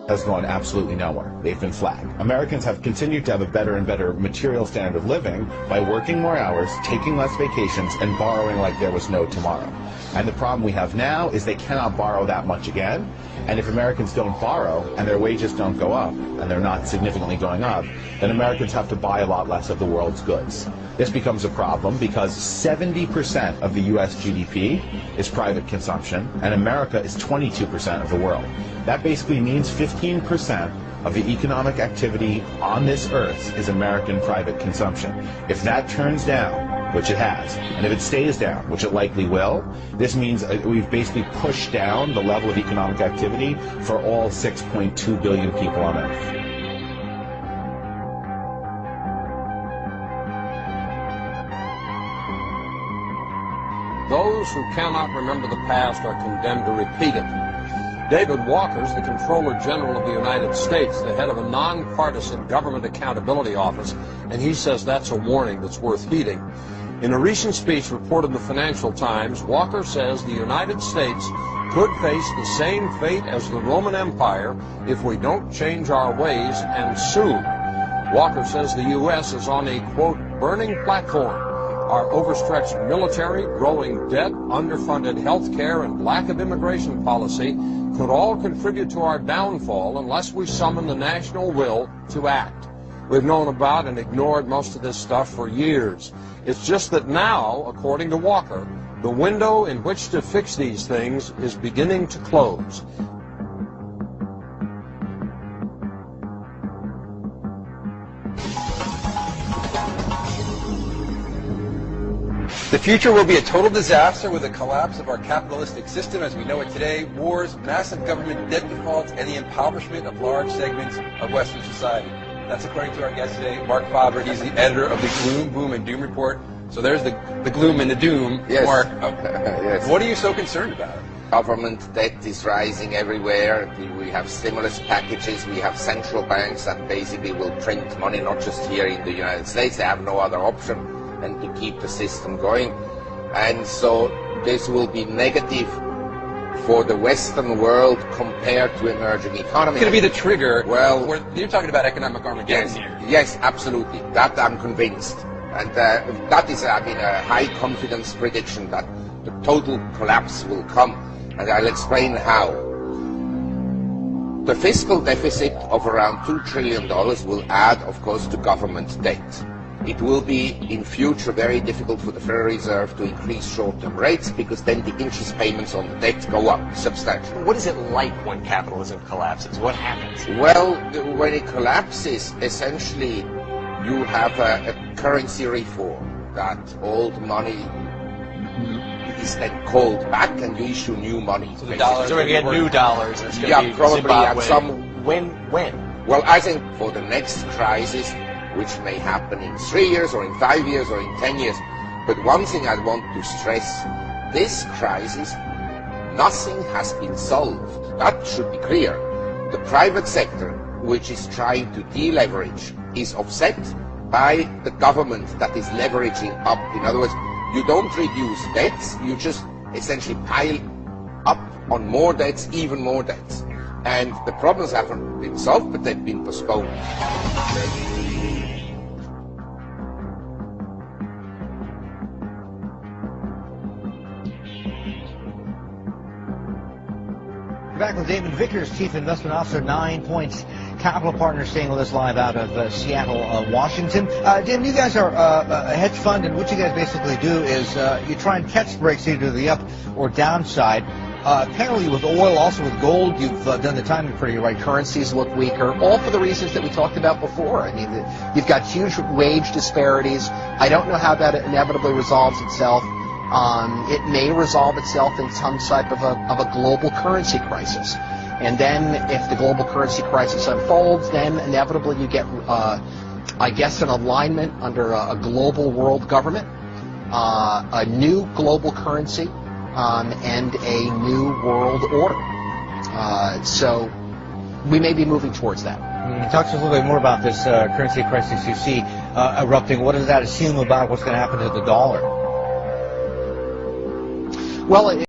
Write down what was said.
has gone absolutely nowhere. They've been flat. Americans have continued to have a better and better material standard of living by working more hours, taking less vacations, and borrowing like there was no tomorrow. And the problem we have now is they cannot borrow that much again. And if Americans don't borrow and their wages don't go up, and they're not significantly going up, then Americans have to buy a lot less of the world's goods. This becomes a problem because 70% of the U.S. GDP is private consumption, and America is 22% of the world. That basically means 15% of the economic activity on this earth is American private consumption. If that turns down, which it has, and if it stays down, which it likely will, this means we've basically pushed down the level of economic activity for all 6.2 billion people on earth. Those who cannot remember the past are condemned to repeat it. David Walker's the Comptroller General of the United States, the head of a nonpartisan government accountability office, and he says that's a warning that's worth heeding. In a recent speech reported in the Financial Times, Walker says the United States could face the same fate as the Roman Empire if we don't change our ways, and soon. Walker says the U.S. is on a, quote, burning platform. Our overstretched military, growing debt, underfunded health care, and lack of immigration policy could all contribute to our downfall unless we summon the national will to act. We've known about and ignored most of this stuff for years. It's just that now, according to Walker, the window in which to fix these things is beginning to close. The future will be a total disaster with the collapse of our capitalistic system as we know it today, wars, massive government debt defaults, and the impoverishment of large segments of Western society. That's according to our guest today, Mark Faber. He's the editor of the Gloom, Boom, and Doom Report. So there's the gloom and the doom. Yes. Mark, Yes. What are you so concerned about? Government debt is rising everywhere. We have stimulus packages. We have central banks that basically will print money, not just here in the United States. They have no other option than to keep the system going. And so this will be negative for the Western world compared to emerging economies. It's going to be the trigger. Well, you're talking about economic Armageddon here. Yes, absolutely. That I'm convinced. And that is, I mean, a high confidence prediction that the total collapse will come. And I'll explain how. The fiscal deficit of around $2 trillion will add, of course, to government debt. It will be in future very difficult for the Federal Reserve to increase short-term rates because then the interest payments on the debt go up substantially. What is it like when capitalism collapses? What happens? Well, when it collapses, essentially you have a currency reform that old money is then called back and you issue new money. So the dollars, so we get new dollars. It's going to be probably Zimbabwe. at some. When? Well, I think for the next crisis, which may happen in 3 years or in 5 years or in 10 years. But one thing I want to stress, this crisis, nothing has been solved. That should be clear. The private sector, which is trying to deleverage, is offset by the government that is leveraging up. In other words, you don't reduce debts, you just essentially pile up on more debts, even more debts. And the problems haven't been solved, but they've been postponed. Back with Damon Vickers, Chief Investment Officer, 9 Points Capital Partners, staying with us live out of Seattle, Washington. Damon, you guys are a hedge fund, and what you guys basically do is you try and catch breaks either the up or downside. Apparently with oil, also with gold, you've done the timing pretty right. Currencies look weaker, all for the reasons that we talked about before. I mean, you've got huge wage disparities. I don't know how that inevitably resolves itself. It may resolve itself in some type of a global currency crisis. And then if the global currency crisis unfolds, then inevitably you get, I guess, an alignment under a global world government, a new global currency, and a new world order. So we may be moving towards that. Talk to us a little bit more about this currency crisis you see erupting. What does that assume about what's going to happen to the dollar? Well,